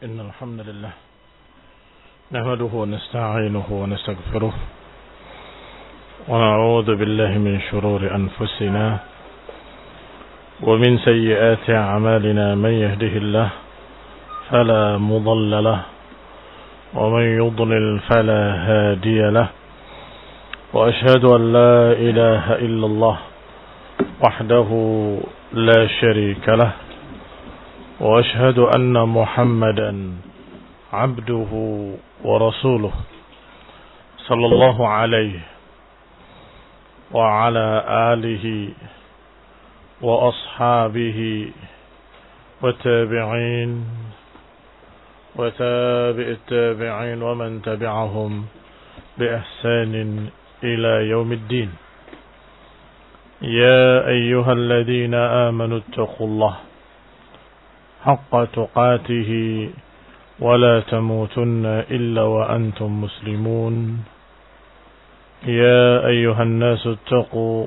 إن الحمد لله نحمده ونستعينه ونستغفره ونعوذ بالله من شرور أنفسنا ومن سيئات أعمالنا من يهده الله فلا مضل له ومن يضلل فلا هادي له وأشهد أن لا إله إلا الله وحده لا شريك له وأشهد أن محمدا عبده ورسوله صلى الله عليه وعلى آله وأصحابه والتابعين وتابع التابعين ومن تبعهم بإحسان إلى يوم الدين. يا أيها الذين آمنوا اتقوا الله حق تقاته ولا تموتن إلا وأنتم مسلمون. يا أيها الناس اتقوا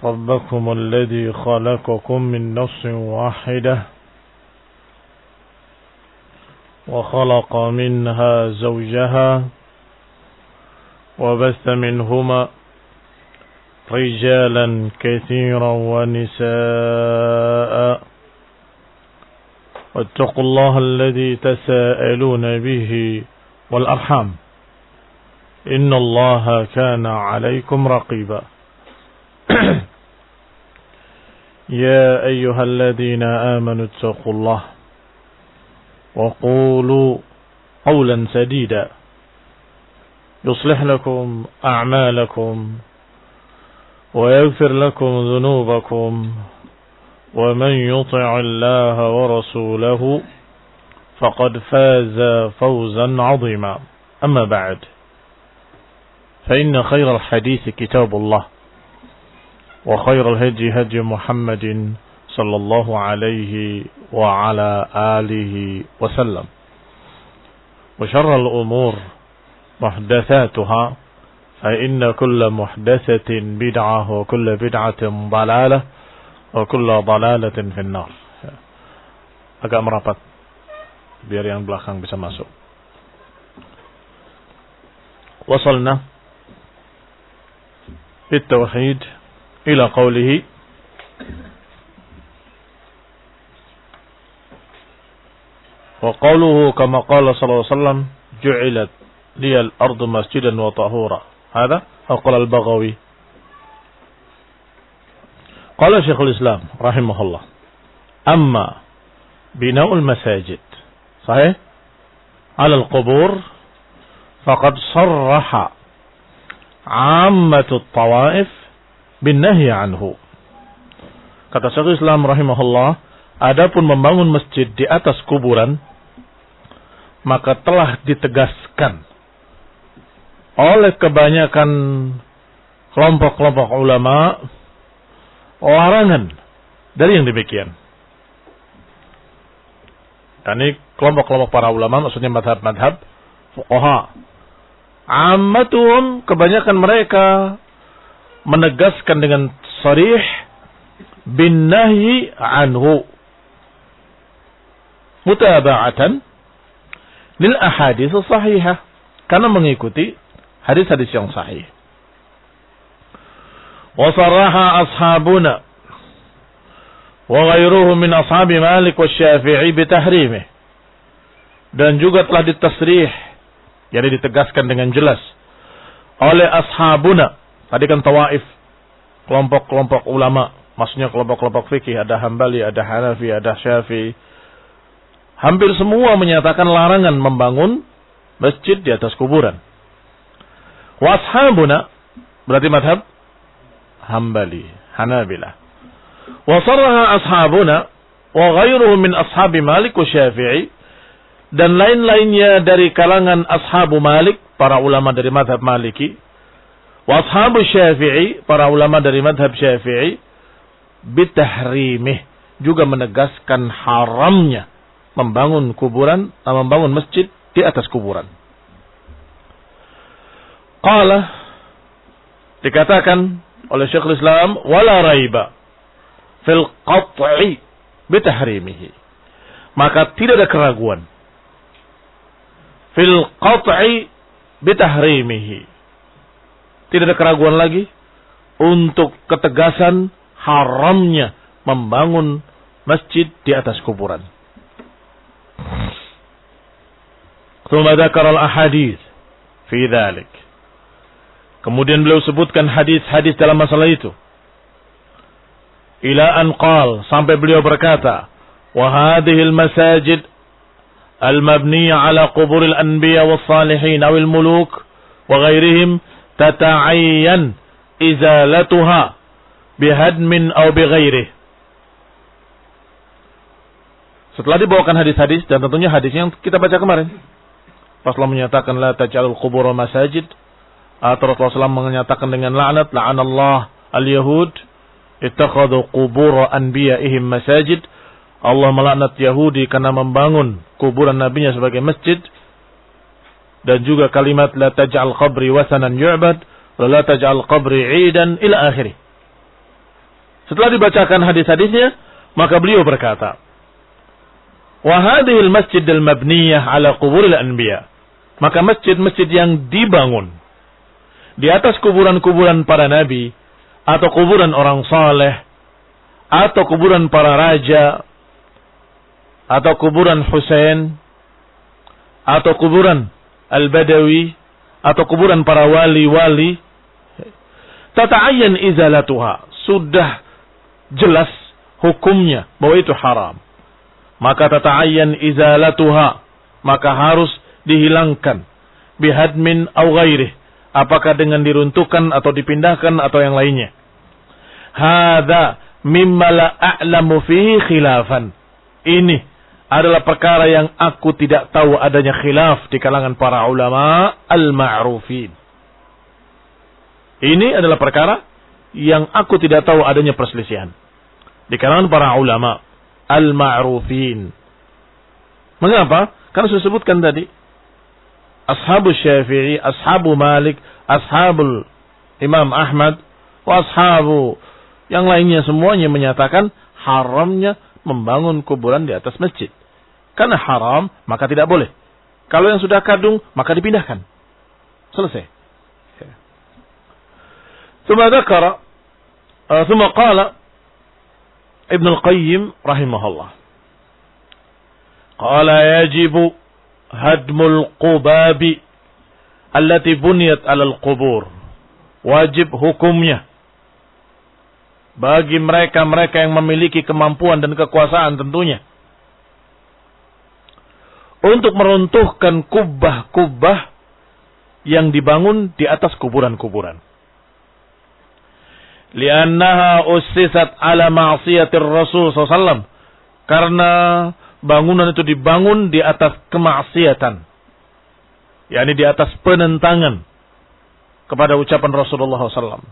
ربكم الذي خلقكم من نفس واحدة وخلق منها زوجها وبث منهما رجالا كثيرا ونساء واتقوا الله الذي تساءلون به والأرحام إن الله كان عليكم رقيبا. يا أيها الذين آمنوا اتقوا الله وقولوا قولا سديدا يصلح لكم أعمالكم ويغفر لكم ذنوبكم ومن يطع الله ورسوله فقد فاز فوزا عظيما. أما بعد فإن خير الحديث كتاب الله وخير الهدي هدي محمد صلى الله عليه وعلى آله وسلم وشر الأمور محدثاتها فإن كل محدثة بدعة وكل بدعة ضلالة وكل ضلالة في النار. Agak merapat biar yang belakang bisa masuk. Wasalna بالتوحيد إلى قوله وقوله كما قال صلى الله عليه وسلم جعلت لي الأرض مسجدا وطهورا. هذا قال البغوي. قال شيخ الإسلام رحمه الله أما بناء المساجد صحيح على القبور فقد صرح عامة الطوائف بالنهي عنه. Kata Syekh Islam rahimahullah, adapun membangun masjid di atas kuburan maka telah ditegaskan oleh kebanyakan kelompok-kelompok ulama larangan dari yang demikian. Ini kelompok-kelompok para ulama, maksudnya madhab-madhab fuqaha. Ammatuhum, kebanyakan mereka menegaskan dengan sarih bin nahyi anhu mutaba'atan lil ahadits sahihah, karena mengikuti hadis-hadis yang sahih. Wa saraha ashabuna wa ghairuhum min ashabi Malik wa Syafi'i bitahrimih, dan juga telah ditasrih, jadi ditegaskan dengan jelas oleh ashabuna. Tadi kan tawaif, kelompok-kelompok ulama, maksudnya kelompok-kelompok fikih, ada Hambali, ada Hanafi, ada Syafi'i. Hampir semua menyatakan larangan membangun masjid di atas kuburan. Wa ashabuna berarti madhab Hambali, Hanabilah. Wa sarraha ashabuna wa ghairuhum min ashabi Malik wa Syafi'i, dan lain-lainnya dari kalangan ashabu Malik, para ulama dari madhab Maliki, wa ashabu Syafi'i, para ulama dari madhab Syafi'i, bitahrimih, juga menegaskan haramnya membangun kuburan, membangun masjid di atas kuburan. Qala, dikatakan oleh Syekhul Islam, wala raiba fil qat'i bitahrimihi. maka tidak ada keraguan fil qat'i bitahrimihi. Tidak ada keraguan lagi untuk ketegasan haramnya membangun masjid di atas kuburan. Tsumma dzakara al-ahadits fi dzalik. Kemudian beliau sebutkan hadis-hadis dalam masalah itu. Ila an qala, sampai beliau berkata, wa hadhihi al-masajid al-mabniyah ala qubur al-anbiya was-salihin aw al-muluk wa ghairihim tata'ayyan izalatuha bihadmin aw bighairihi. Setelah dibawakan hadis-hadis, dan tentunya hadis yang kita baca kemarin, Rasulullah menyatakan la taj'alul qubur masajid, atau Rasulullah SAW menyatakan dengan laknat, la'anallah al-yahud ittakhadhu qubur anbiya'ihim masajid. Allah melaknat Yahudi karena membangun kuburan nabinya sebagai masjid. Dan juga kalimat la taj'al qabri wasanan yu'bad wa la taj'al qabri 'idan ila akhirih. Setelah dibacakan hadis-hadisnya, maka beliau berkata, wa hadhihi al-masjid al-mabniyah ala quburil anbiya. Maka masjid-masjid yang dibangun di atas kuburan-kuburan para nabi, atau kuburan orang saleh, atau kuburan para raja, atau kuburan Husain, atau kuburan Al-Badawi, atau kuburan para wali-wali, tata'ayyan izalatuha, sudah jelas hukumnya bahwa itu haram. Maka tata'ayyan izalatuha, maka harus dihilangkan bihadmin aw ghairih, apakah dengan diruntuhkan atau dipindahkan atau yang lainnya. Hadza mimma la a'lamu fihi khilafan. Ini adalah perkara yang aku tidak tahu adanya khilaf di kalangan para ulama al-ma'rufin. Ini adalah perkara yang aku tidak tahu adanya perselisihan di kalangan para ulama al-ma'rufin. Mengapa? Karena saya sebutkan tadi, ashabu Syafi'i, ashabu Malik, ashabul Imam Ahmad, wa ashabu yang lainnya semuanya menyatakan haramnya membangun kuburan di atas masjid. Karena haram, maka tidak boleh. Kalau yang sudah kadung, maka dipindahkan. Selesai. Tsumma qala Ibn al-Qayyim rahimahullah. Qala yajibu hadmul qubabi allati buniyat 'alal qubur. Wajib hukumnya bagi mereka-mereka yang memiliki kemampuan dan kekuasaan tentunya untuk meruntuhkan kubah-kubah yang dibangun di atas kuburan-kuburan. Li'annaha ussisat 'ala ma'siyatir Rasul SAW. Karena bangunan itu dibangun di atas kemaksiatan, yakni di atas penentangan kepada ucapan Rasulullah SAW.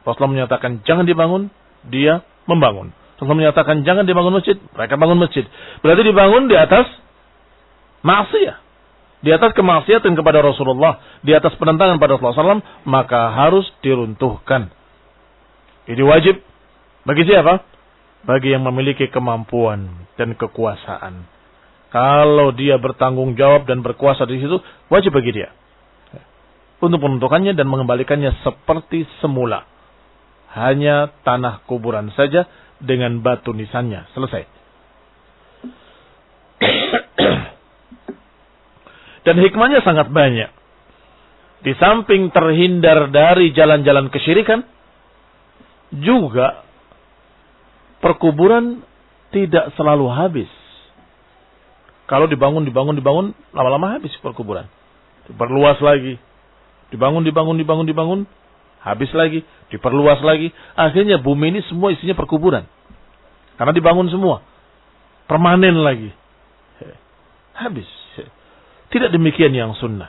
Rasulullah menyatakan jangan dibangun, dia membangun. Rasulullah menyatakan jangan dibangun masjid, mereka bangun masjid. Berarti dibangun di atas maksiat, di atas kemaksiatan kepada Rasulullah, di atas penentangan pada Rasulullah SAW, maka harus diruntuhkan. Ini wajib bagi siapa? Bagi yang memiliki kemampuan dan kekuasaan. Kalau dia bertanggung jawab dan berkuasa di situ, wajib bagi dia untuk menentukannya dan mengembalikannya seperti semula. Hanya tanah kuburan saja dengan batu nisannya. Selesai. Dan hikmahnya sangat banyak. Di samping terhindar dari jalan-jalan kesyirikan, juga perkuburan tidak selalu habis. Kalau dibangun, lama-lama habis perkuburan. Diperluas lagi. Dibangun, habis lagi. Diperluas lagi. Akhirnya bumi ini semua isinya perkuburan. Karena dibangun semua. Permanen lagi. Habis. Tidak demikian yang sunnah.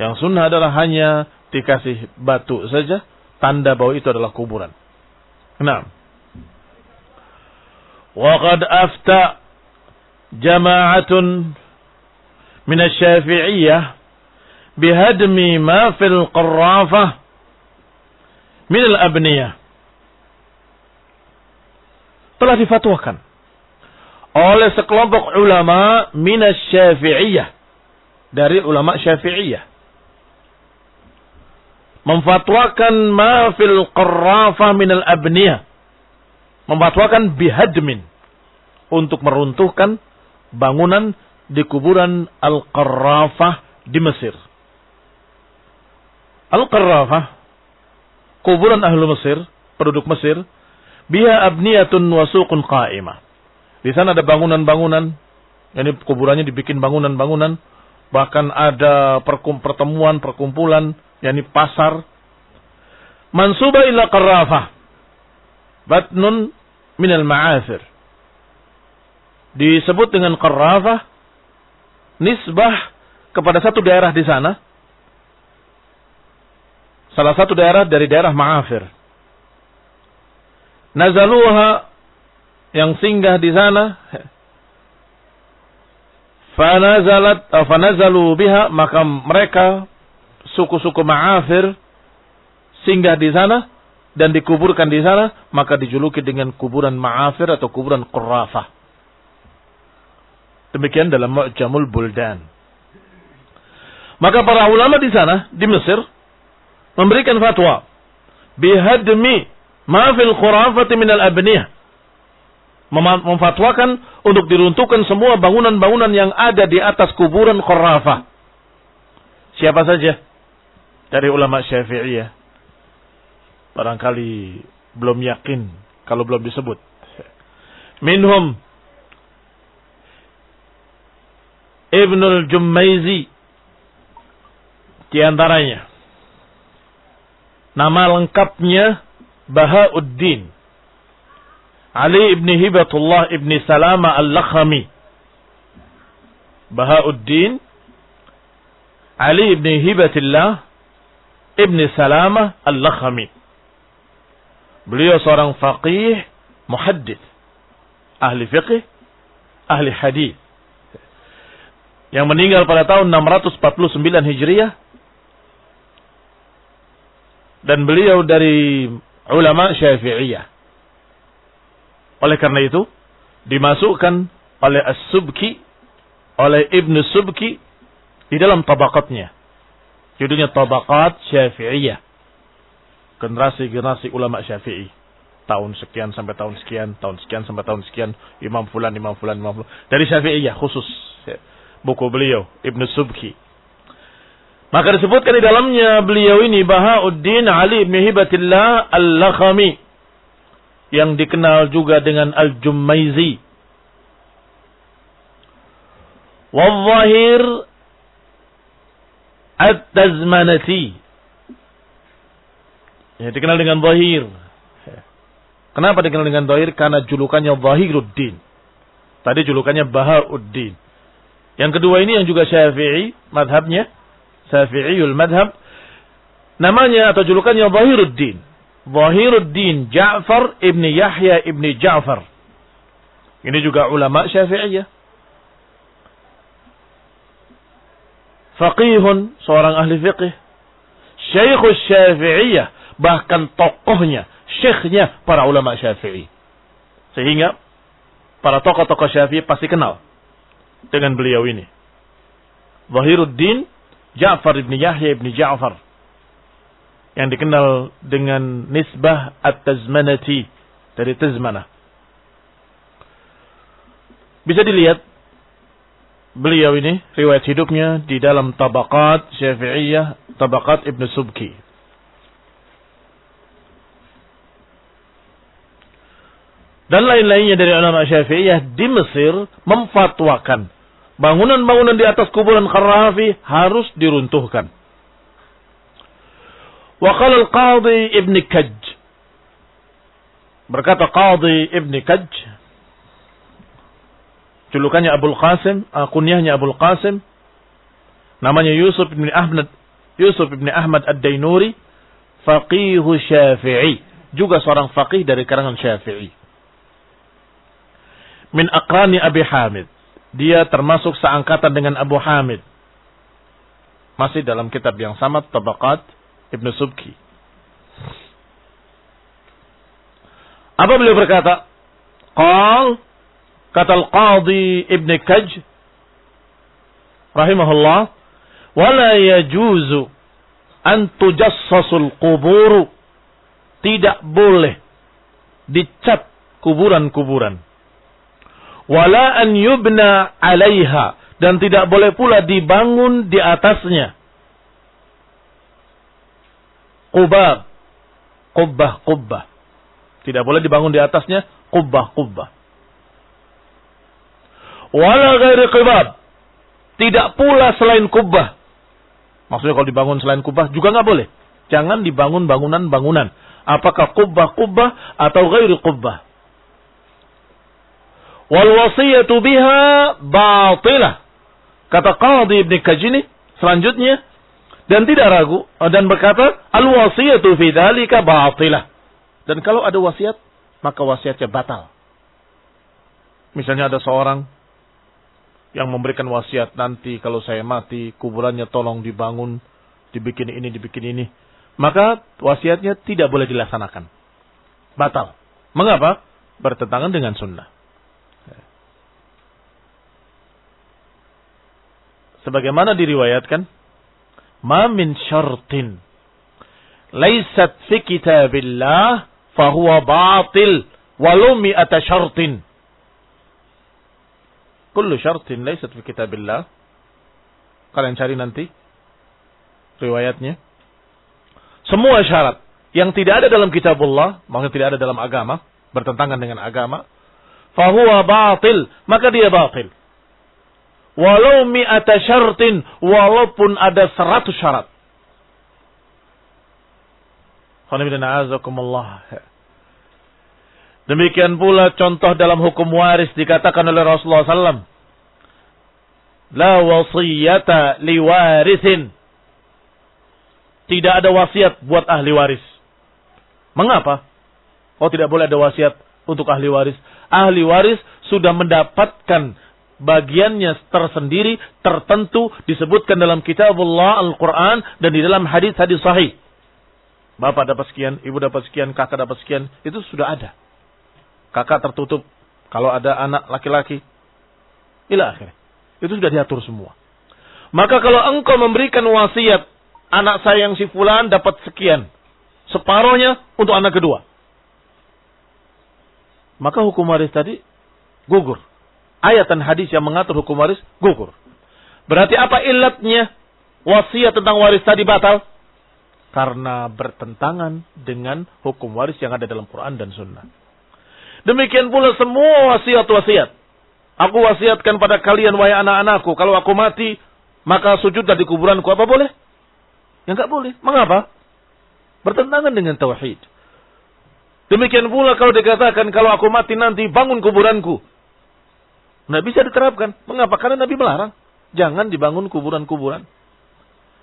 Yang sunnah adalah hanya dikasih batu saja, tanda bahwa itu adalah kuburan. Nah. وقد أفتى جماعة من الشافعية بهدم ما في القرافة من الأبنية. Telah difatwakan oleh sekelompok ulama minasy-Syafi'iyah, dari ulama Syafi'iyah, memfatwakan ma fil qarrafah minal abniyah, memfatwakan bihadmin, untuk meruntuhkan bangunan di kuburan Al-Qarrafah di Mesir. Al-Qarrafah, kuburan ahlu Mesir, penduduk Mesir, biha abniyatun wa suqun qa'imah. Di sana ada bangunan-bangunan, ini kuburannya dibikin bangunan-bangunan, bahkan ada pertemuan, perkumpulan, yakni pasar. Mansuba ila Qarrafah, batnun minal ma'athir. Disebut dengan Qarrafah, nisbah kepada satu daerah di sana, salah satu daerah dari daerah Ma'afir. Nazaluha, yang singgah di sana, fanazalu biha, maka mereka suku-suku Ma'afir singgah di sana dan dikuburkan di sana, maka dijuluki dengan kuburan Ma'afir atau kuburan Qarrafah. Demikian dalam Mu'jamul Buldan. Maka para ulama di sana, di Mesir, memberikan fatwa bihadmi ma fil khurafati minal abniyah, memfatwakan untuk diruntuhkan semua bangunan-bangunan yang ada di atas kuburan Qarrafah. Siapa saja dari ulama Syafi'iyah? Barangkali belum yakin kalau belum disebut. Minhum Ibnul Jummaizi, di antaranya nama lengkapnya Bahauddin Ali ibn Hibatullah ibn Salama al-Lakhami. Bahauddin Ali ibn Hibatullah ibn Salama al-Lakhami. Beliau seorang faqih, muhaddits, ahli fiqh, ahli hadis, yang meninggal pada tahun 649 Hijriah, dan beliau dari ulama Syafi'iyah. Oleh karena itu dimasukkan oleh As-Subki, oleh Ibn Subki di dalam tabaqatnya. Judulnya Tabaqat Syafi'iyah. Generasi-generasi ulama Syafi'i. Tahun sekian sampai tahun sekian, tahun sekian sampai tahun sekian, Imam Fulan, Imam Fulan, Imam Fulan. Dari Syafi'iyah khusus. Buku beliau, Ibn Subki. Maka disebutkan di dalamnya beliau ini Bahauddin Ali ibn Hibatillah al-Lakhami, yang dikenal juga dengan Al-Jummaizi. Wal-Zahir At-Tazmanati, ya, dikenal dengan Zahir. Kenapa dikenal dengan Zahir? Karena julukannya Zahiruddin. Tadi julukannya Bahauddin. Yang kedua ini yang juga Syafi'i, madhabnya Syafi'iyul madhab, namanya atau julukannya Zahiruddin. Zahiruddin Ja'far ibn Yahya ibn Ja'far. Ini juga ulama Syafi'iyah. Faqihun, seorang ahli fiqih. Syekhus Syafi'iyah, bahkan tokohnya, syekhnya para ulama Syafi'i. Sehingga para tokoh-tokoh Syafi'i pasti kenal dengan beliau ini. Zahiruddin Ja'far ibn Yahya ibn Ja'far, yang dikenal dengan nisbah At-Tazmanati, dari Tazmanah. Bisa dilihat beliau ini riwayat hidupnya di dalam Tabaqat Syafi'iyah, Tabaqat Ibn Subki. Dan lain-lainnya dari ulama Syafi'iyah di Mesir memfatwakan bangunan-bangunan di atas kuburan Qarrafi harus diruntuhkan. Wa qala al-Qadhi Ibn Kaj, berkata Qadhi Ibn Kaj, julukannya Abul Qasim, kunyahnya Abul Qasim, namanya Yusuf ibn Ahmad Ad-Dainuri, faqihu Syafi'i, juga seorang faqih dari kalangan Syafi'i. Min aqrani Abi Hamid, dia termasuk seangkatan dengan Abu Hamid. Masih dalam kitab yang sama, Tabaqat Ibn Subki. Apa beliau berkata? Qal Kata Al-Qadhi Ibn Kaj rahimahullah, wala yajuzu an tujassasul quburu. Tidak boleh dicat kuburan-kuburan. Wala an yubna alaiha. Dan tidak boleh pula dibangun di atasnya. Qubab. Qubbah. Tidak boleh dibangun di atasnya qubbah. Wala ghairi qubab. Tidak pula selain qubbah. Maksudnya kalau dibangun selain qubbah juga nggak boleh. Jangan dibangun bangunan-bangunan. Apakah qubbah atau ghairi qubbah. Wal wasiyatu biha batilah. Kata Qadhi Ibn Kajini selanjutnya, dan tidak ragu dan berkata, al wasiyatu fi dzalika batilah. Dan kalau ada wasiat, maka wasiatnya batal. Misalnya ada seorang yang memberikan wasiat, nanti kalau saya mati kuburannya tolong dibangun, dibikin ini. Maka wasiatnya tidak boleh dilaksanakan. Batal. Mengapa? Bertentangan dengan sunnah. Sebagaimana diriwayatkan, ma min syartin laysat fi kitabillah fahuwa batil walau mi'ata syartin. Kullu syartin laysat fi kitabillah. Kalian cari nanti riwayatnya. Semua syarat yang tidak ada dalam kitabullah, maksudnya tidak ada dalam agama, bertentangan dengan agama, fahuwa batil, maka dia batil. Walau mi'ata syartin, walaupun ada 100 syarat. Demikian pula contoh dalam hukum waris dikatakan oleh Rasulullah SAW. La wasiyata liwarithin. Tidak ada wasiat buat ahli waris. Mengapa? Oh, tidak boleh ada wasiat untuk ahli waris. Ahli waris sudah mendapatkan bagiannya tersendiri, tertentu, disebutkan dalam kitabullah Al-Quran dan di dalam hadis-hadis sahih. Bapak dapat sekian, ibu dapat sekian, kakak dapat sekian. Itu sudah ada. Kakak tertutup kalau ada anak laki-laki. Ila akhir. Itu sudah diatur semua. Maka kalau engkau memberikan wasiat, anak saya yang si fulan dapat sekian, separohnya untuk anak kedua, maka hukum waris tadi gugur. Ayat dan hadis yang mengatur hukum waris gugur. Berarti apa ilatnya wasiat tentang waris tadi batal? Karena bertentangan dengan hukum waris yang ada dalam Quran dan Sunnah. Demikian pula semua wasiat-wasiat. Aku wasiatkan pada kalian wahai anak-anakku, kalau aku mati maka sujudlah di kuburanku. Apa boleh? Ya enggak boleh. Mengapa? Bertentangan dengan tauhid. Demikian pula kalau dikatakan kalau aku mati nanti bangun kuburanku. Nggak bisa diterapkan. Mengapa? Karena Nabi melarang. Jangan dibangun kuburan-kuburan.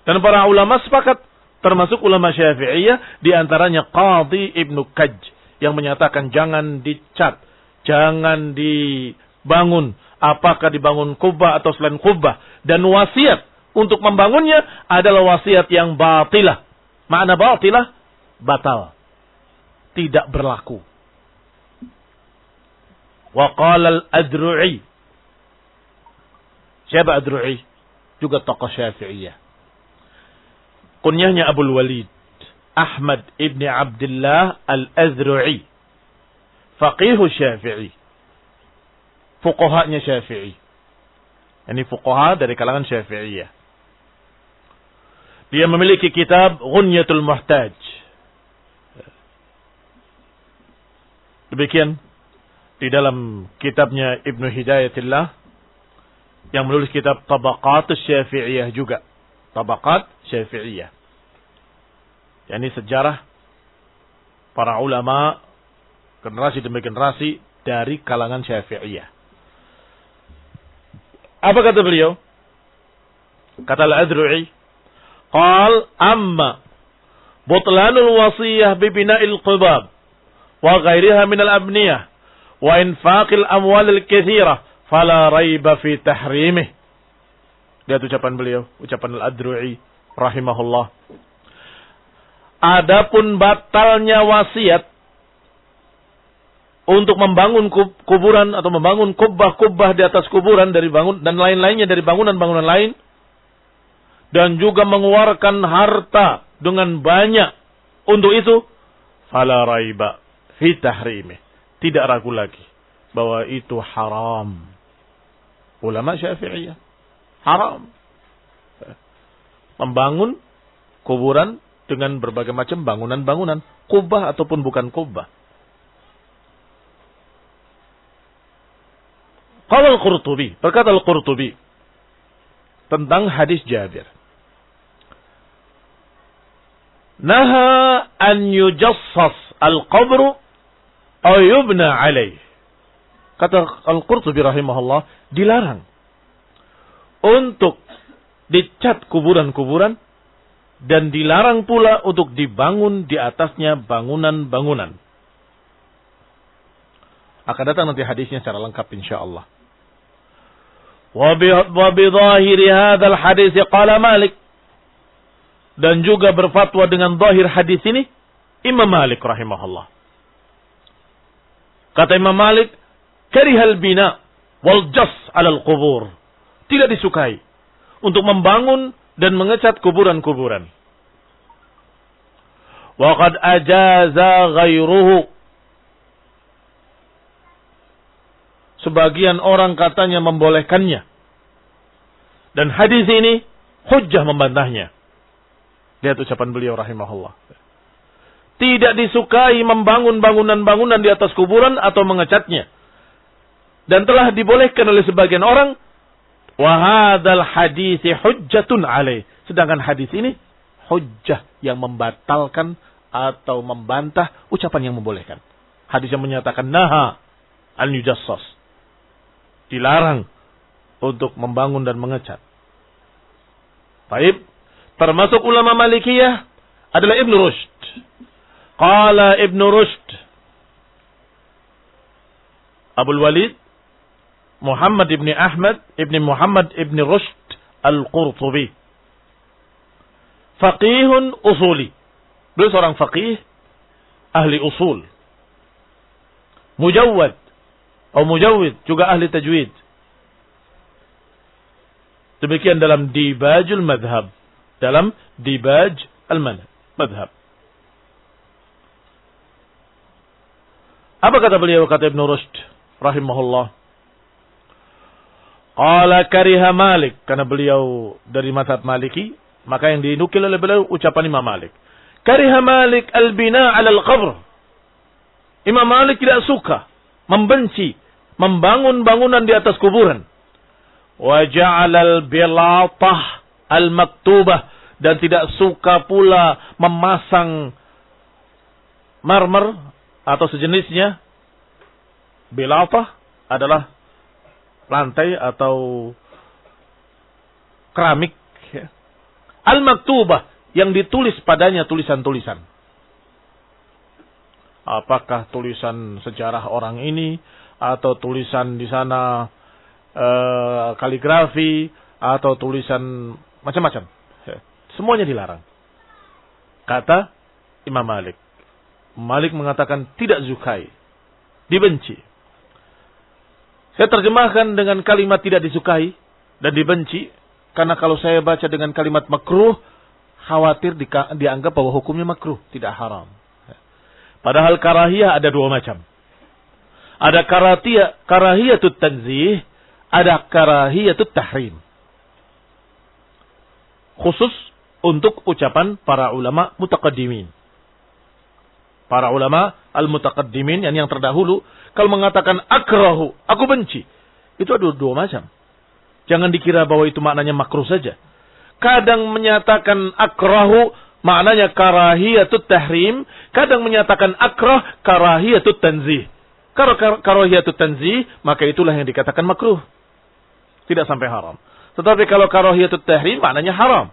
Dan para ulama sepakat. Termasuk ulama Syafi'iyah. Di antaranya Qadhi Ibn Kaj. Yang menyatakan jangan dicat. Jangan dibangun. Apakah dibangun kubah atau selain kubah. Dan wasiat untuk membangunnya adalah wasiat yang batilah. Makna batilah? Batal. Tidak berlaku. Wa qala al-Adru'i. Siapa Adru'i? Juga tokoh Syafi'iyah. Kunyahnya Abul Walid. Ahmad ibn Abdullah al-Adru'i. Faqihu Syafi'i. Fuqahanya Syafi'i. Ini fuqaha dari kalangan Syafi'iyah. Dia memiliki kitab Ghunyatul Muhtaj. Demikian di dalam kitabnya Ibnu Hidayatillah yang menulis kitab Tabaqat Syafi'iyah juga. Tabaqat Syafi'iyah. yakni sejarah para ulama generasi demi generasi dari kalangan Syafi'iyah. Apa kata beliau? Kata Al-Adru'i, qal amma butlanul wasiyah bi bina'il qubab wa ghairiha min al-abniyah wa infaqil amwal al-katsirah fala raiba fi tahrimih. Lihat ucapan beliau, ucapan Al-Adru'i rahimahullah. Adapun batalnya wasiat untuk membangun kuburan atau membangun kubbah-kubbah di atas kuburan dari bangun dan lain-lainnya dari bangunan-bangunan lain, dan juga mengeluarkan harta dengan banyak untuk itu, fala raiba fi tahrimih, tidak ragu lagi bahwa itu haram. Ulama Syafi'iyah haram membangun kuburan dengan berbagai macam bangunan-bangunan, kubbah ataupun bukan kubbah. Qala Al-Qurtubi, berkata Al-Qurtubi tentang hadis Jabir. Naha an yujassas al-qabru aw yubna alaih. Kata Al-Qurtubi rahimahullah, dilarang untuk dicat kuburan-kuburan dan dilarang pula untuk dibangun di atasnya bangunan-bangunan. Akan datang nanti hadisnya secara lengkap insyaallah. Wa bi dhahiri hadzal hadis qala Malik, dan juga berfatwa dengan zahir hadis ini Imam Malik rahimahullah. Kata Imam Malik, karihal bina wal jas 'ala al-qubur. Tidak disukai untuk membangun dan mengecat kuburan-kuburan. Wa qad ajaza ghairuhu. Sebagian orang katanya membolehkannya. Dan hadis ini hujjah membantahnya. Lihat ucapan beliau rahimahullah. Tidak disukai membangun bangunan-bangunan di atas kuburan atau mengecatnya. Dan telah dibolehkan oleh sebagian orang. Wa hadzal hadits hujjatun alaih. Sedangkan hadis ini hujjah yang membatalkan atau membantah ucapan yang membolehkan. Hadis yang menyatakan naha an yujassas, dilarang untuk membangun dan mengecat. Baik, termasuk ulama Malikiyah adalah Ibn Rushd. Qala Ibn Rushd, Abul Walid Muhammad ibn Ahmad ibn Muhammad ibn Rushd Al-Qurtubi, faqihun usuli. Beliau seorang faqih, ahli usul. Mujawwad atau mujawwid, juga ahli tajwid. Demikian dalam Dibajul Madhab. Dalam Dibaj al-Madhab. Apa kata beliau? Kata Ibn Rushd rahimahullah. Qala kariha Malik. Karena beliau dari mazhab Maliki, maka yang dinukil oleh beliau ucapan Imam Malik. Kariha Malik al-bina 'ala al-qabr. Imam Malik tidak suka, membenci membangun bangunan di atas kuburan. Wa ja'ala al-bilatah al-maktubah, dan tidak suka pula memasang marmer atau sejenisnya. Bilatah adalah lantai atau keramik, ya. Al-maktubah, yang ditulis padanya tulisan-tulisan. Apakah tulisan sejarah orang ini, atau tulisan di sana kaligrafi, atau tulisan macam-macam. Semuanya dilarang. Kata Imam Malik. Malik mengatakan tidak sukai, dibenci. Saya terjemahkan dengan kalimat tidak disukai dan dibenci, karena kalau saya baca dengan kalimat makruh, khawatir dianggap bahwa hukumnya makruh, tidak haram. Padahal karahiyah ada dua macam. Ada karahiyatut tanzih, ada karahiyatut tahrim. Khusus untuk ucapan para ulama mutaqaddimin. Para ulama al-mutaqaddimin, yang terdahulu, kalau mengatakan akrahu, aku benci, itu ada dua macam. Jangan dikira bahwa itu maknanya makruh saja. Kadang menyatakan akrahu maknanya karahiyatut tahrim, kadang menyatakan akrah karahiyatut tanzih. Kalau karahiyatut tanzih, maka itulah yang dikatakan makruh. Tidak sampai haram. Tetapi kalau karahiyatut tahrim, maknanya haram.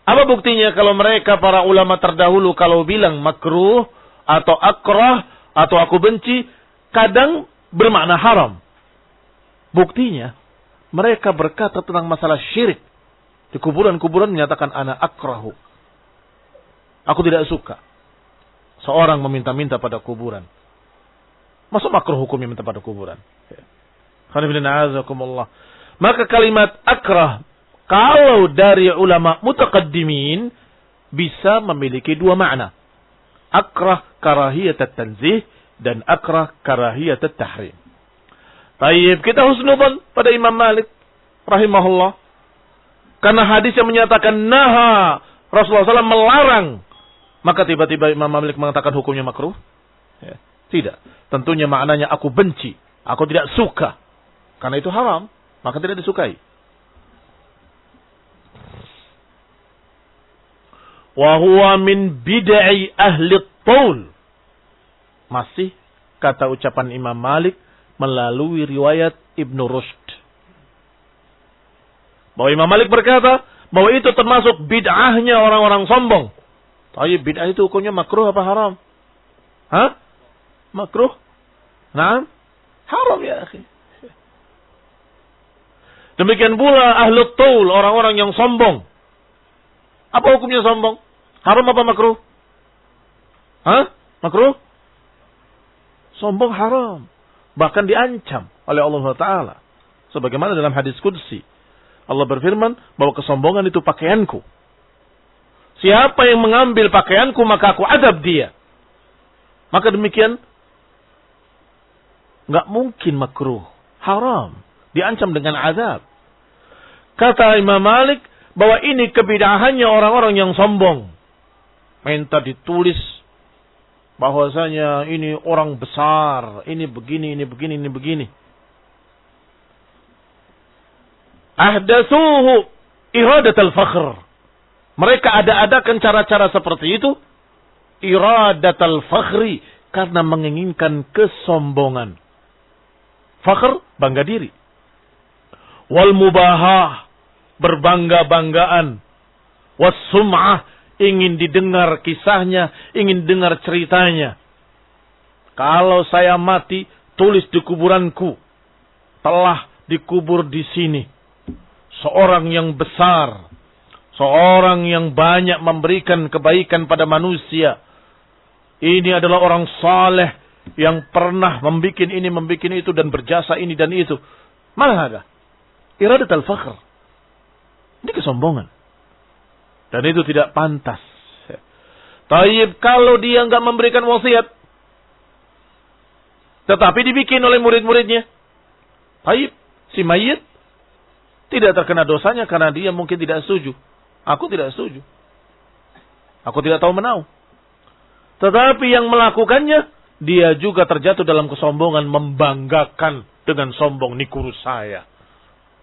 Apa buktinya kalau mereka para ulama terdahulu kalau bilang makruh atau akrah atau aku benci, kadang bermakna haram. Buktinya, mereka berkata tentang masalah syirik. Di kuburan-kuburan menyatakan ana akrahu. Aku tidak suka seorang meminta-minta pada kuburan. Masuk makruh hukumnya minta pada kuburan. Maka kalimat akrah kalau dari ulama mutaqaddimin bisa memiliki dua makna. Akrah karahiyat at-tanzih dan akrah karahiyat at-tahrim. Baik, kita husnudzon pada Imam Malik rahimahullah. Karena hadis yang menyatakan naha, Rasulullah SAW melarang. Maka tiba-tiba Imam Malik mengatakan hukumnya makruh. Ya, tidak. Tentunya maknanya aku benci. Aku tidak suka. Karena itu haram. Maka tidak disukai. Wa huwa min bid'i ahli taul. Masih kata ucapan Imam Malik melalui riwayat Ibnu Rushd. Bahwa Imam Malik berkata bahwa itu termasuk bid'ahnya orang-orang sombong. Tapi bid'ah itu hukumnya makruh apa haram? Hah? Makruh? Naam? Haram ya akhi. Demikian pula ahlu taul, orang-orang yang sombong. Apa hukumnya sombong? Haram apa makruh? Hah? Makruh? Sombong haram. Bahkan diancam oleh Allah Ta'ala. Sebagaimana dalam hadis Qudsi. Allah berfirman bahwa kesombongan itu pakaianku. Siapa yang mengambil pakaianku maka aku adab dia. Maka demikian. Enggak mungkin makruh. Haram. Diancam dengan azab. Kata Imam Malik bahwa ini kebidahannya orang-orang yang sombong. Minta ditulis bahwasanya ini orang besar, ini begini, ini begini, ini begini. Ahdatsuhu iradatul fakhr. Mereka ada-adakan cara-cara seperti itu iradatul fakhri karena menginginkan kesombongan. Fakhr bangga diri. Wal mubahah berbangga-banggaan. Was sum'ah ingin didengar kisahnya, ingin dengar ceritanya. Kalau saya mati, tulis di kuburanku. Telah dikubur di sini. Seorang yang besar. Seorang yang banyak memberikan kebaikan pada manusia. Ini adalah orang saleh yang pernah membuat ini, membuat itu, dan berjasa ini dan itu. Mana ada? Iradat al-fakhr. Ini kesombongan. Dan itu tidak pantas. Taib kalau dia enggak memberikan wasiat. Tetapi dibikin oleh murid-muridnya. Taib, si mayit tidak terkena dosanya karena dia mungkin tidak setuju. Aku tidak setuju. Aku tidak tahu menau. Tetapi yang melakukannya, dia juga terjatuh dalam kesombongan, membanggakan dengan sombong. Ini guru saya.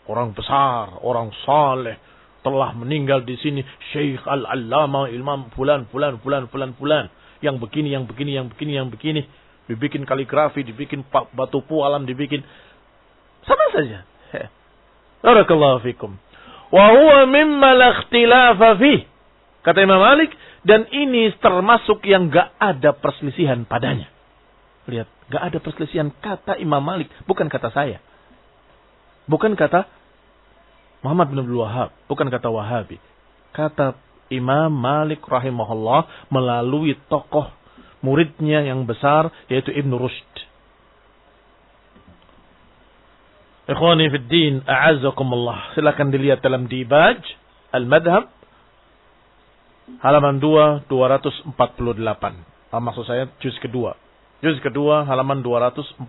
Orang besar, orang saleh. Telah meninggal di sini Syekh Al-Allama Imam fulan. Yang begini, yang begini, yang begini, yang begini. Dibikin kaligrafi, dibikin batu pualam, dibikin. Sama saja. Barakallahu fikum. Wa huwa mimma la ikhtilafa fih. Kata Imam Malik. Dan ini termasuk yang gak ada perselisihan padanya. Lihat. Gak ada perselisihan kata Imam Malik. Bukan kata saya. Bukan kata Muhammad bin Abdul Wahhab, bukan kata Wahabi. Kata Imam Malik rahimahullah melalui tokoh muridnya yang besar yaitu Ibnu Rushd. Ikhwani fid din, a'azzakumullah. Silakan dilihat dalam Dibaj Al-Madhab halaman 248. Maksud saya juz kedua. Juz kedua halaman 248.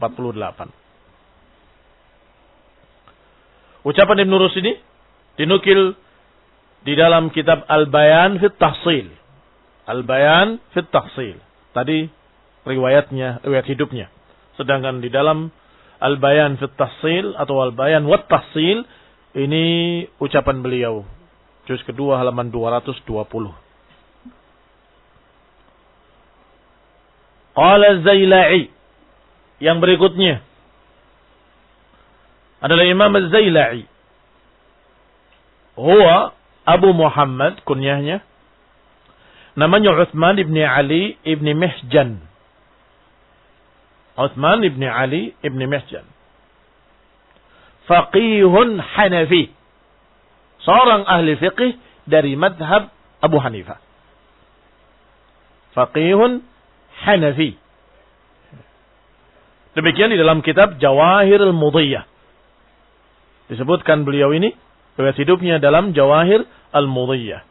Ucapan Ibnu Rushd ini dinukil di dalam kitab Al-Bayan fit Tahsil. Al-Bayan fit Tahsil. Tadi riwayat hidupnya. Sedangkan di dalam Al-Bayan fit Tahsil atau Al-Bayan wat Tahsil ini ucapan beliau. Juz kedua halaman 220. Qala Az-Zaila'i. Yang berikutnya adalah Imam Az-Zaila'i. Huwa Abu Muhammad, kunyahnya. Namanya Uthman ibn Ali ibn Mihjan. Uthman ibn Ali ibn Mihjan. Faqihun Hanafi. Seorang ahli fiqih dari madhab Abu Hanifah. Faqihun Hanafi. Demikian di dalam kitab Jawahirul Mudhiyah. Disebutkan beliau ini riwayat hidupnya dalam Jawahir Al-Mudhiyah.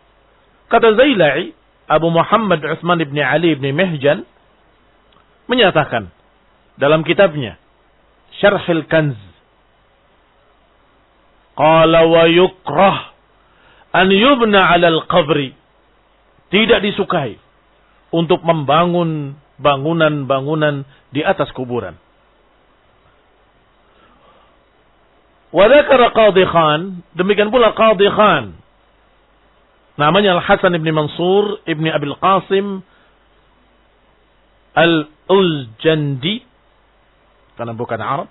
Kata Zaila'i, Abu Muhammad Utsman ibn Ali ibn Mihjan menyatakan dalam kitabnya Syarhul Kanz, qala wa yukrah an yubna 'ala al-qabri, tidak disukai untuk membangun bangunan-bangunan di atas kuburan. Wa dzakara Qadhi Khan, demikian pula Qadhi Khan, namanya Al-Hasan ibn Mansur ibn Abil Qasim Al-Uljandi, karena bukan Arab,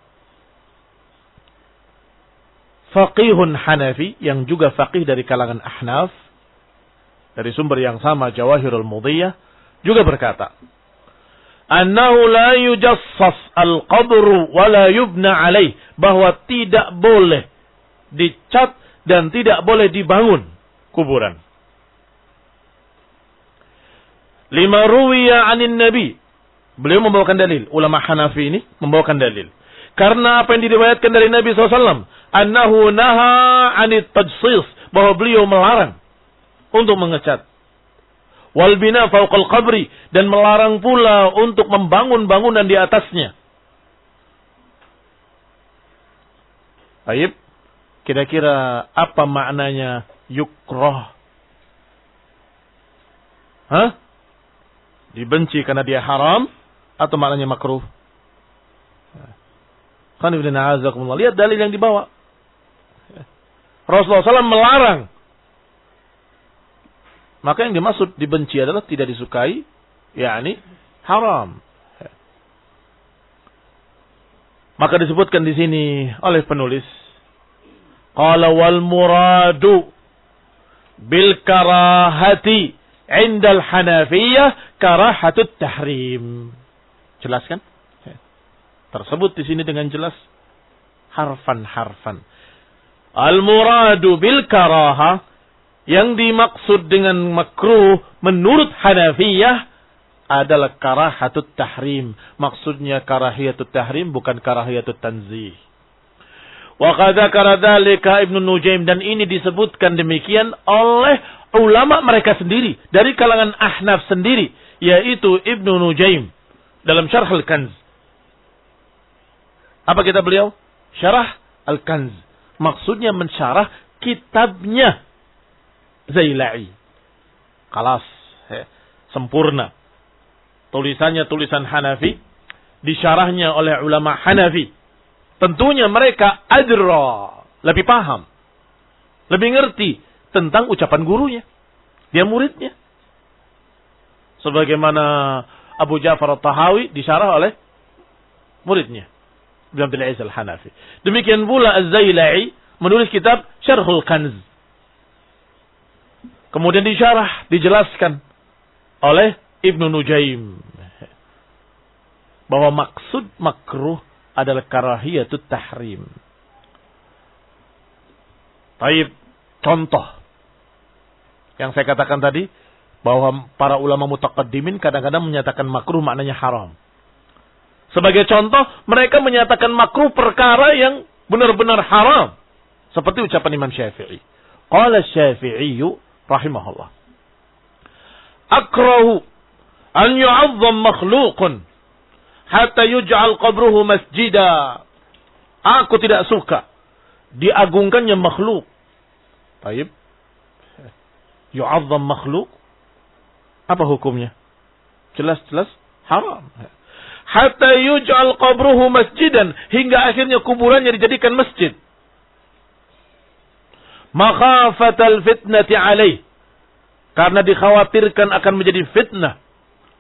faqihun Hanafi, yang juga faqih dari kalangan Ahnaf, dari sumber yang sama Jawahirul Mudhiyah, juga berkata, annahu la yujassas al-qabru wa la yubna alaih, bahwa tidak boleh dicat dan tidak boleh dibangun kuburan. Lima ruwiya 'anin nabi, beliau membawakan dalil, ulama Hanafi ini membawakan dalil karena apa yang diriwayatkan dari Nabi SAW, annahu naha 'anit tajsis, bahwa beliau melarang untuk mengecat, wal bina fawqal qabri, dan melarang pula untuk membangun bangunan di atasnya. Baik, kira-kira apa maknanya yukrah? Dibenci karena dia haram atau maknanya makruh? Lihat dalil yang dibawa. Rasulullah SAW melarang. Maka yang dimaksud dibenci adalah tidak disukai, yakni haram. Maka disebutkan di sini oleh penulis, qala wal muradu bil karahati 'inda al-Hanafiyah karahatut tahrim. Jelas kan? Tersebut di sini dengan jelas harfan-harfan. Al muradu bil karahah, yang dimaksud dengan makruh menurut Hanafiyah adalah karahatut tahrim. Maksudnya karahiyatut tahrim, bukan karahiyatut tanzih. Wa qad dzakara dzalika Ibnu Nujaim, dan ini disebutkan demikian oleh ulama mereka sendiri dari kalangan Ahnaf sendiri, yaitu Ibnu Nujaim dalam Syarh Al-Kanz. Apa kata beliau? Syarah Al-Kanz. Maksudnya mensyarah kitabnya Zaila'i. Kalas, sempurna. Tulisannya tulisan Hanafi, disyarahnya oleh ulama Hanafi. Tentunya mereka adra, lebih paham, lebih ngerti tentang ucapan gurunya, dia muridnya. Sebagaimana Abu Ja'far At-Tahawi disyarah oleh muridnya, Ibnu Abdul Aziz Al-Hanafi. Demikian pula Az-Zaila'i menulis kitab Syarhul Kanz. Kemudian disyarah, dijelaskan oleh Ibnu Nujaim bahwa maksud makruh adalah karahiyatut tahrim. Baik, contoh yang saya katakan tadi, bahwa para ulama mutaqaddimin kadang-kadang menyatakan makruh maknanya haram. Sebagai contoh, mereka menyatakan makruh perkara yang benar-benar haram, seperti ucapan Imam Syafi'i. Qala Syafi'i rahimahullah, akrahu an yu'azzam makhluqun hatta yuj'al qabruhu masjida. Aku tidak suka diagungkannya makhluk. Baik. Yu'azzam makhluk, apa hukumnya? Jelas-jelas haram. Hatta yuj'al qabruhu masjidan, hingga akhirnya kuburannya dijadikan masjid. Makhafatal fitnati alaih, karena dikhawatirkan akan menjadi fitnah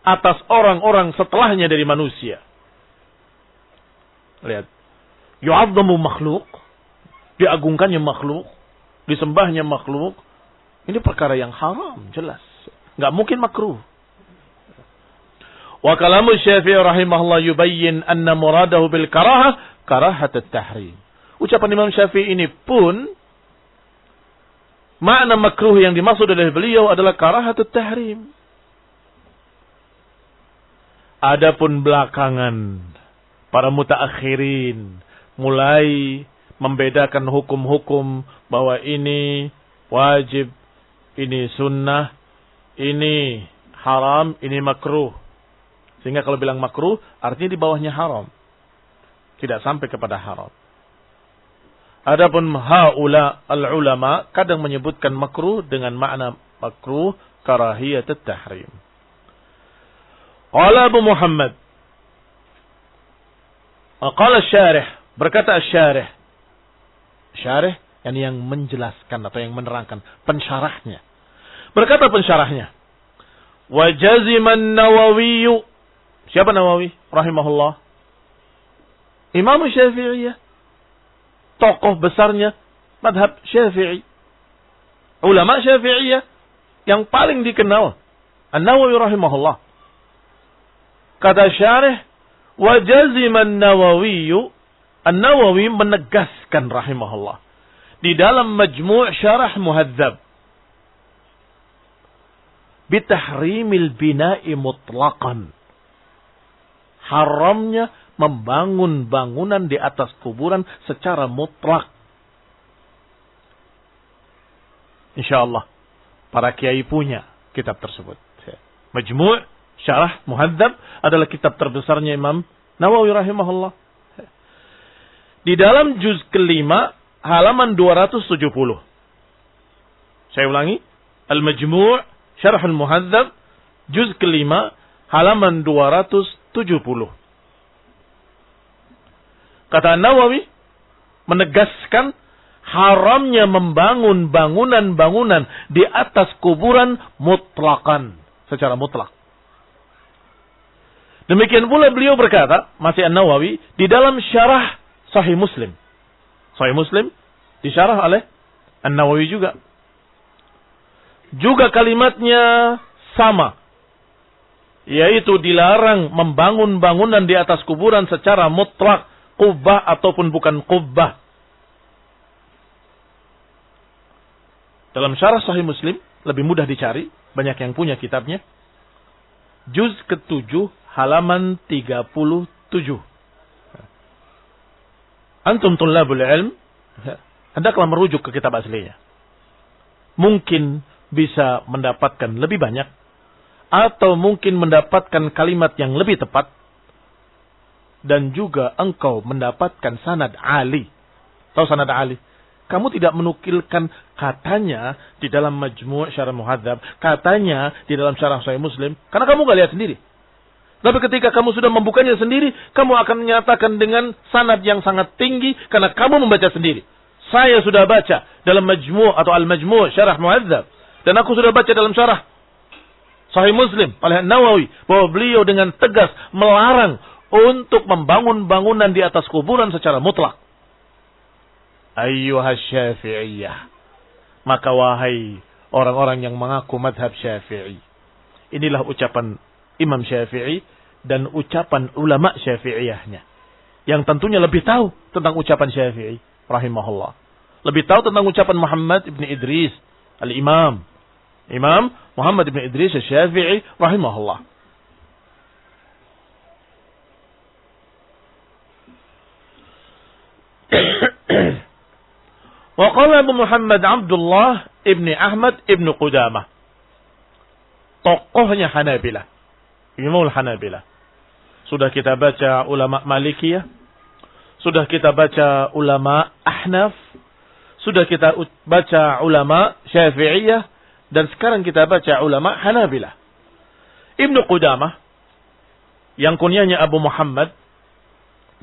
atas orang-orang setelahnya dari manusia. Lihat, yu'azzamu makhluk, diagungkannya makhluk, disembahnya makhluk. Ini perkara yang haram, jelas. Enggak mungkin makruh. Wa kalamu Syafi'i rahimahullah yubayyin anna muradahu bil karahah karahatut tahrim. Ucapan Imam Syafi'i ini pun makna makruh yang dimaksud oleh beliau adalah karahatut tahrim. Adapun belakangan para mutaakhirin mulai membedakan hukum-hukum bahwa ini wajib, ini sunnah, ini haram, ini makruh. Sehingga kalau bilang makruh, artinya di bawahnya haram. Tidak sampai kepada haram. Adapun haula al-ulama kadang menyebutkan makruh dengan makna makruh karahiyatut tahrim. Qala Abu Muhammad, qala syarih, berkata syarih. Syarih yang menjelaskan atau yang menerangkan, pensyarahnya. Berkata pensyarahnya, wa jazima an-Nawawi. Siapa Nawawi rahimahullah? Imam Syafi'iyah. Tokoh besarnya madhab Syafi'i. Ulama Syafi'iyah yang paling dikenal. An-Nawawi rahimahullah. Kata syarih, wa jazima an-Nawawi. An-Nawawi menegaskan rahimahullah. Di dalam Majmu' Syarah Muhadzab. Bitahrimil bina'i mutlaqan. Haramnya membangun bangunan di atas kuburan secara mutlak. InsyaAllah para kiai punya kitab tersebut. Majmu' Syarah Muhadzab adalah kitab terbesarnya Imam Nawawi rahimahullah. Di dalam juz kelima halaman 270. Saya ulangi. Al-Majmu' Syarah Muhadzab juz kelima halaman 270. Kata Nawawi menegaskan haramnya membangun bangunan-bangunan di atas kuburan mutlakan, secara mutlak. Demikian pula beliau berkata, masih An-Nawawi, di dalam syarah Sahih Muslim. Sahih Muslim disyarah oleh An-Nawawi juga. Juga kalimatnya sama. Yaitu dilarang membangun bangunan di atas kuburan secara mutlak. Qubbah ataupun bukan qubbah. Dalam syarah Sahih Muslim, lebih mudah dicari. Banyak yang punya kitabnya. Juz ke-7 halaman 37. Antum tullabul ilm, hendaklah merujuk ke kitab aslinya. Mungkin bisa mendapatkan lebih banyak. Atau mungkin mendapatkan kalimat yang lebih tepat. Dan juga engkau mendapatkan sanad Ali. Tahu sanad Ali? Kamu tidak menukilkan katanya di dalam Majmu' Syarah Muhadzab. Katanya di dalam Syarah Sahih Muslim. Karena kamu gak lihat sendiri. Tapi ketika kamu sudah membukanya sendiri, kamu akan menyatakan dengan sanad yang sangat tinggi. Karena kamu membaca sendiri. Saya sudah baca dalam Majmu' atau Al-Majmu' Syarah Muhadzab. Dan aku sudah baca dalam Syarah Sahih Muslim oleh Nawawi. Bahwa beliau dengan tegas melarang untuk membangun bangunan di atas kuburan secara mutlak. Ayyuhas Syafi'iyah. Maka wahai orang-orang yang mengaku madhab Syafi'i. Inilah ucapan Imam Syafi'i dan ucapan ulama Syafi'iyahnya. Yang tentunya lebih tahu tentang ucapan Syafi'i rahimahullah. Lebih tahu tentang ucapan Muhammad ibn Idris al-Imam. Imam Muhammad ibn Idris al-Syafi'i rahimahullah. Wa qala Abu Muhammad Abdullah ibn Ahmad ibn Qudamah. Tokohnya Hanabilah. Imamul Hanabilah. Sudah kita baca ulama Malikiyah. Sudah kita baca ulama Ahnaf. Sudah kita baca ulama Syafi'iyah. Dan sekarang kita baca ulama Hanabilah. Ibn Qudamah. Yang kunyanya Abu Muhammad.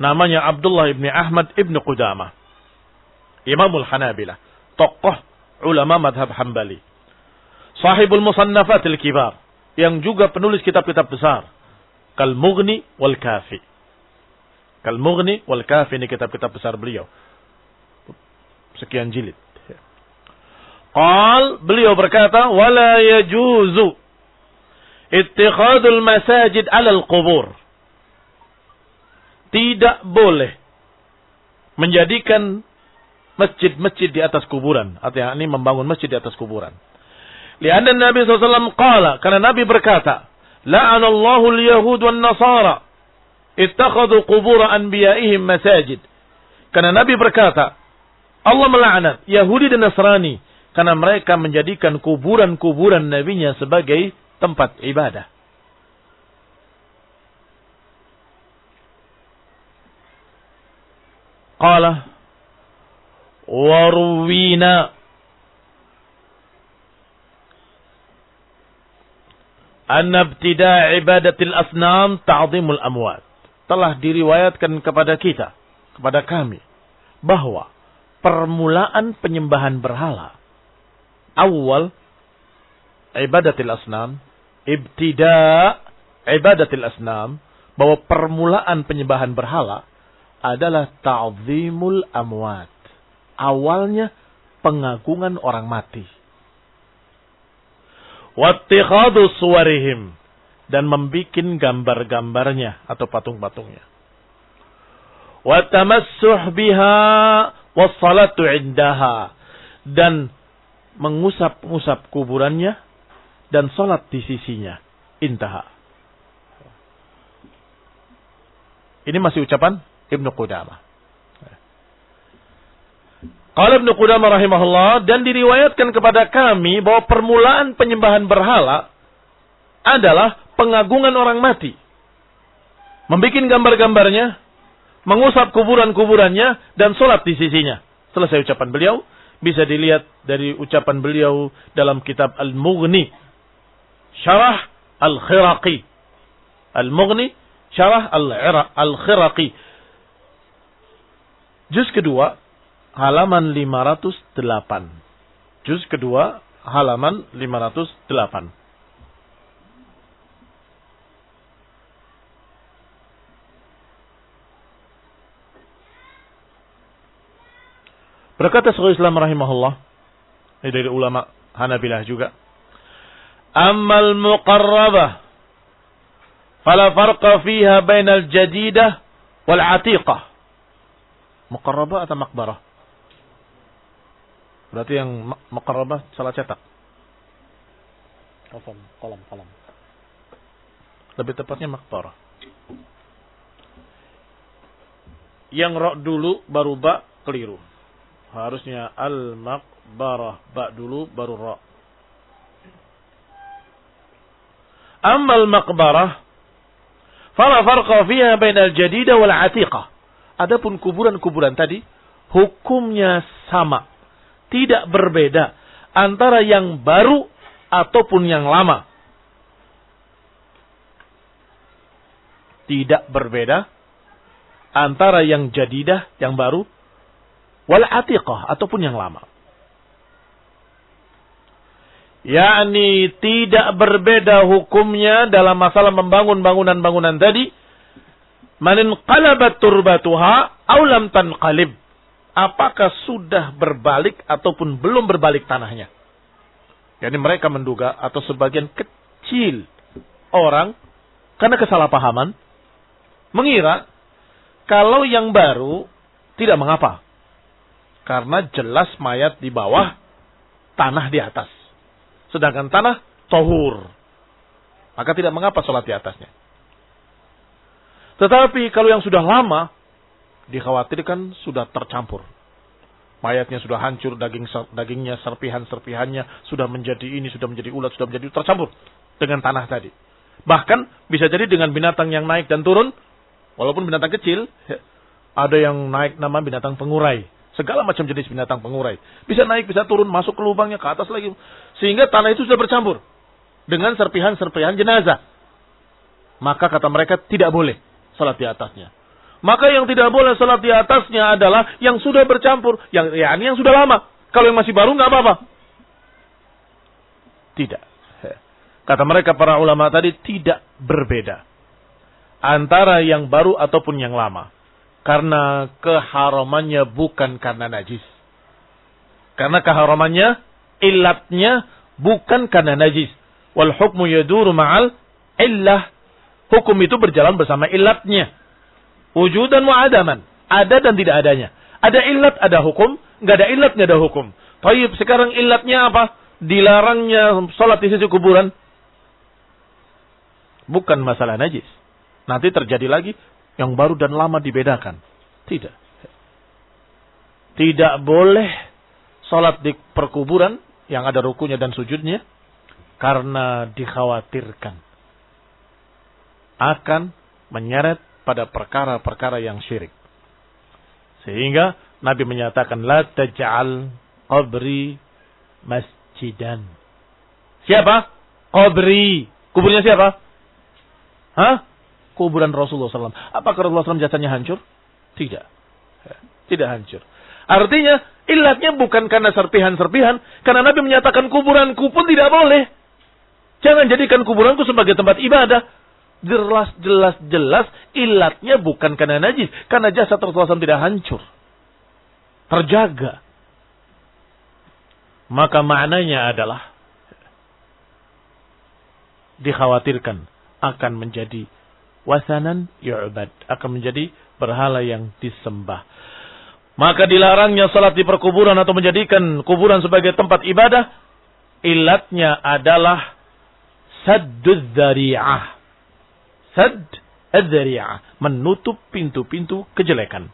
Namanya Abdullah ibn Ahmad ibn Qudamah. Imamul Hanabilah. Tokoh ulama madhab Hambali. Sahibul Musannafatil Kibar. Yang juga penulis kitab-kitab besar. Kal-Mughni wal-Kafi. Kal-Mughni wal-Kafi ini kitab-kitab besar beliau. Sekian jilid. Beliau berkata, wala yajuzu ittikhadul masajid alal qubur. Tidak boleh menjadikan masjid-masjid di atas kuburan. Artinya ini membangun masjid di atas kuburan. Lianna Nabi SAW qala, karena Nabi berkata, la'anallahu al-yahud wan nasara. ittakhadhu qubur anbiya'ihim masajid. Karena Nabi berkata, Allah melaknat Yahudi dan Nasrani karena mereka menjadikan kuburan-kuburan nabinya sebagai tempat ibadah. Qala waruwina anna ibtida' ibadatil asnam ta'zimul amwat. Telah diriwayatkan kepada kita, kepada kami, bahwa permulaan penyembahan berhala, awal ibadatil asnam, ibtida' ibadatil asnam, bahwa permulaan penyembahan berhala adalah ta'zimul amwat. Awalnya pengagungan orang mati. Wattikhadhu suwarihim, dan membikin gambar-gambarnya atau patung-patungnya. Watamassuh biha wassalatu indaha, dan mengusap-ngusap kuburannya dan salat di sisinya. Intaha. Ini masih ucapan Ibnu Qudamah. Qala Ibnu Qudamah rahimahullah, dan diriwayatkan kepada kami bahwa permulaan penyembahan berhala adalah pengagungan orang mati. Membikin gambar-gambarnya, mengusap kuburan-kuburannya, dan sholat di sisinya. Selesai ucapan beliau. Bisa dilihat dari ucapan beliau dalam kitab Al-Mughni, Syarah Al-Khiraqi. Al-Mughni, Syarah Al-Khiraqi. Juz kedua, halaman 508. Juz kedua, halaman 508. Berkata Syekhul Islam rahimahullah, ini dari ulama Hanabilah juga, ammal muqarrabah fala farqa fiha bainal jadidah wal atiqah. Muqarrabah atau makbarah? Berarti yang muqarrabah salah cetak. Kolam. Lebih tepatnya makbarah. Yang ra dulu baru ba keliru. Harusnya al-maqbarah. Ba dulu baru ra. Ammal maqbarah fala farqa fiha bainal jadidah wal atiqah. Adapun kuburan-kuburan tadi hukumnya sama. Tidak berbeda antara yang baru ataupun yang lama. Tidak berbeda antara yang jadidah, yang baru, wal atiqah ataupun yang lama. Yakni tidak berbeda hukumnya dalam masalah membangun bangunan-bangunan tadi. Manin qalabat turbatuha aw lam tanqalib. Apakah sudah berbalik ataupun belum berbalik tanahnya? Yani mereka menduga atau sebagian kecil orang karena kesalahpahaman mengira kalau yang baru tidak mengapa. Karena jelas mayat di bawah, tanah di atas. Sedangkan tanah tohur. Maka tidak mengapa sholat di atasnya. Tetapi kalau yang sudah lama, dikhawatirkan sudah tercampur. Mayatnya sudah hancur, dagingnya, serpihan-serpihannya sudah menjadi ini, sudah menjadi ulat, sudah menjadi tercampur dengan tanah tadi. Bahkan bisa jadi dengan binatang yang naik dan turun, walaupun binatang kecil, ada yang naik nama binatang pengurai. Segala macam jenis binatang pengurai. Bisa naik, bisa turun, masuk ke lubangnya, ke atas lagi. Sehingga tanah itu sudah bercampur dengan serpihan-serpihan jenazah. Maka kata mereka tidak boleh salat di atasnya. Maka yang tidak boleh salat di atasnya adalah yang sudah bercampur. Yang sudah lama. Kalau yang masih baru nggak apa-apa. Tidak. Kata mereka para ulama tadi tidak berbeda antara yang baru ataupun yang lama. Karena keharamannya bukan karena najis. Karena keharamannya, illatnya bukan karena najis. Wal hukmu yaduru ma'al illah. Hukum itu berjalan bersama illatnya. Wujudan wa adaman. Ada dan tidak adanya. Ada illat, ada hukum. Nggak ada illat, nggak ada hukum. Tayyib, sekarang illatnya apa? Dilarangnya sholat di sisi kuburan. Bukan masalah najis. Nanti terjadi lagi Yang baru dan lama dibedakan. Tidak. Tidak boleh sholat di perkuburan yang ada rukunya dan sujudnya. Karena dikhawatirkan akan menyeret pada perkara-perkara yang syirik. Sehingga Nabi menyatakan, la taj'al qabri masjidan. Siapa? Qabri. Kuburnya siapa? Hah? Kuburan Rasulullah SAW. Apakah Rasulullah SAW jasanya hancur? Tidak. Tidak hancur. Artinya, ilatnya bukan karena serpihan-serpihan. Karena Nabi menyatakan kuburanku pun tidak boleh. Jangan jadikan kuburanku sebagai tempat ibadah. Jelas ilatnya bukan karena najis. Karena jasad Rasulullah SAW tidak hancur. Terjaga. Maka maknanya adalah dikhawatirkan akan menjadi wasanan yu'bad. Akan menjadi berhala yang disembah. Maka dilarangnya salat di perkuburan atau menjadikan kuburan sebagai tempat ibadah. Ilatnya adalah sadduz dzari'ah. Sadd az-dzari'ah, menutup pintu-pintu kejelekan.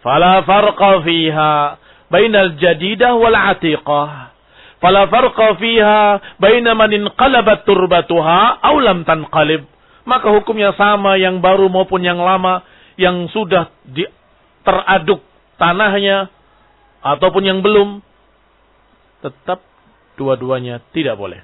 Fala farqa fiha bainal jadidah wal 'atiqah. Fala farqa fiha baina man inqalabat turbatuha aw lam tanqalib. Maka hukumnya sama yang baru maupun yang lama, yang sudah teraduk tanahnya ataupun yang belum, tetap dua-duanya tidak boleh.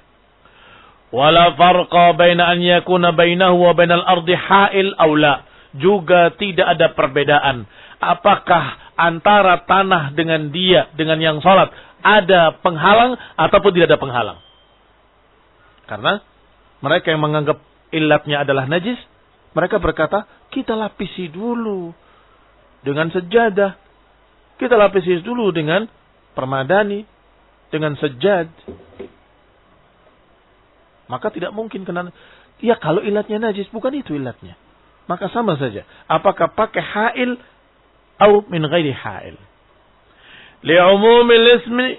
Wala farqa baina an yakuna bainahu wa bainal ardi ha'il aw la. Juga tidak ada perbedaan. Apakah antara tanah dengan dia, dengan yang salat, ada penghalang ataupun tidak ada penghalang? Karena mereka yang menganggap ilatnya adalah najis, mereka berkata, kita lapisi dulu dengan sejadah. Kita lapisi dulu dengan permadani, dengan sejad. Maka tidak mungkin kena. Ya kalau ilatnya najis, bukan itu ilatnya. Maka sama saja. Apakah pakai ha'il atau min ghairi ha'il. Li'umumil ismi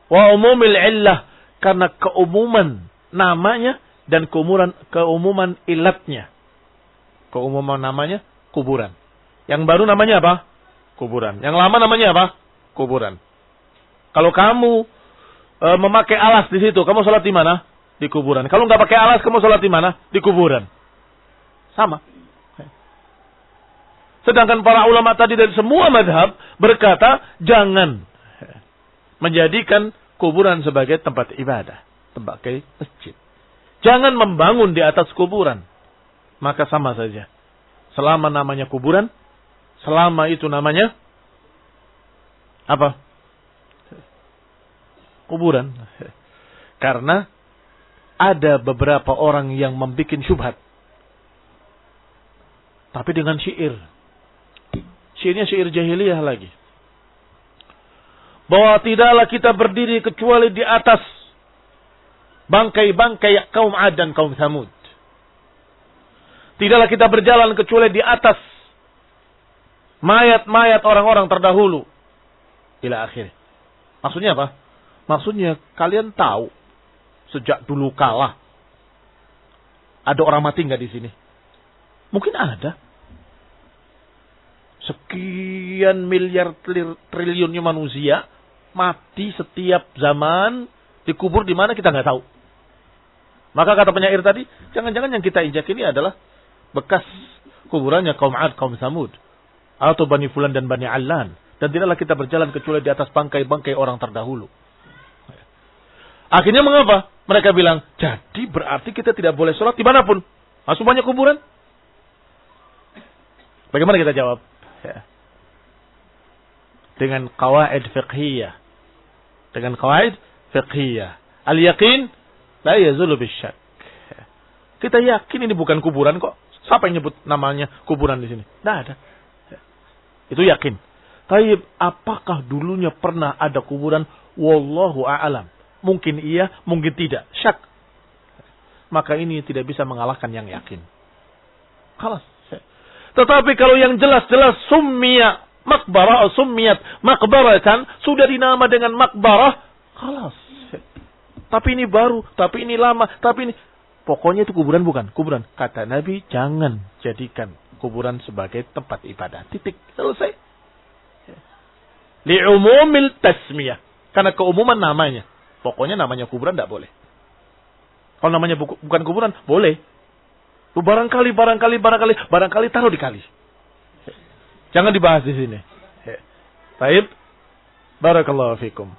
wa umumil illah. Karena keumuman namanya dan keumuman ilatnya. Keumuman namanya kuburan. Yang baru namanya apa? Kuburan. Yang lama namanya apa? Kuburan. Kalau kamu memakai alas di situ, kamu sholat di mana? Di kuburan. Kalau nggak pakai alas, kamu sholat di mana? Di kuburan. Sama. Sedangkan para ulama tadi dari semua mazhab berkata, jangan menjadikan kuburan sebagai tempat ibadah, sebagai masjid. Jangan membangun di atas kuburan. Maka sama saja. Selama namanya kuburan, selama itu namanya apa? Kuburan. Karena ada beberapa orang yang membuat syubhat. Tapi dengan syair. Syairnya syair jahiliyah lagi. Bahwa tidaklah kita berdiri kecuali di atas bangkai-bangkai kaum Ad dan kaum Tsamud. Tidaklah kita berjalan kecuali di atas mayat-mayat orang-orang terdahulu. Ila akhir. Maksudnya apa? Maksudnya kalian tahu sejak dulu kala ada orang mati nggak di sini? Mungkin ada. Sekian miliar triliunnya manusia mati setiap zaman, dikubur di mana kita nggak tahu. Maka kata penyair tadi, jangan-jangan yang kita injak ini adalah bekas kuburannya kaum Ad, kaum Tsamud, atau Bani Fulan dan Bani Allan. Dan tidaklah kita berjalan kecuali di atas bangkai-bangkai orang terdahulu. Akhirnya mengapa? Mereka bilang, jadi berarti kita tidak boleh sholat dimanapun. Masuk banyak kuburan. Bagaimana kita jawab? Ya. Dengan qawaid fiqhiyah. Dengan qawaid fiqhiyah. Al-yaqin la yazulu bisyak. Kita yakin ini bukan kuburan kok. Siapa yang nyebut namanya kuburan di sini? Tidak ada. Itu yakin. Tapi apakah dulunya pernah ada kuburan? Wallahu a'lam. Mungkin iya, mungkin tidak. Syak. Maka ini tidak bisa mengalahkan yang yakin. Khalas. Tetapi kalau yang jelas-jelas summiyat makbarah, summiyat makbaratan, sudah dinama dengan makbarah, khalas. Tapi ini baru, tapi ini lama, tapi ini. Pokoknya itu kuburan bukan? Kuburan. Kata Nabi, jangan jadikan kuburan sebagai tempat ibadah. Titik. Selesai. Li'umumil tasmiyah. Karena keumuman namanya. Pokoknya namanya kuburan tidak boleh. Kalau namanya bukan kuburan, boleh. Barangkali taruh di kali. Jangan dibahas di sini. Baik. Barakallahu fikum.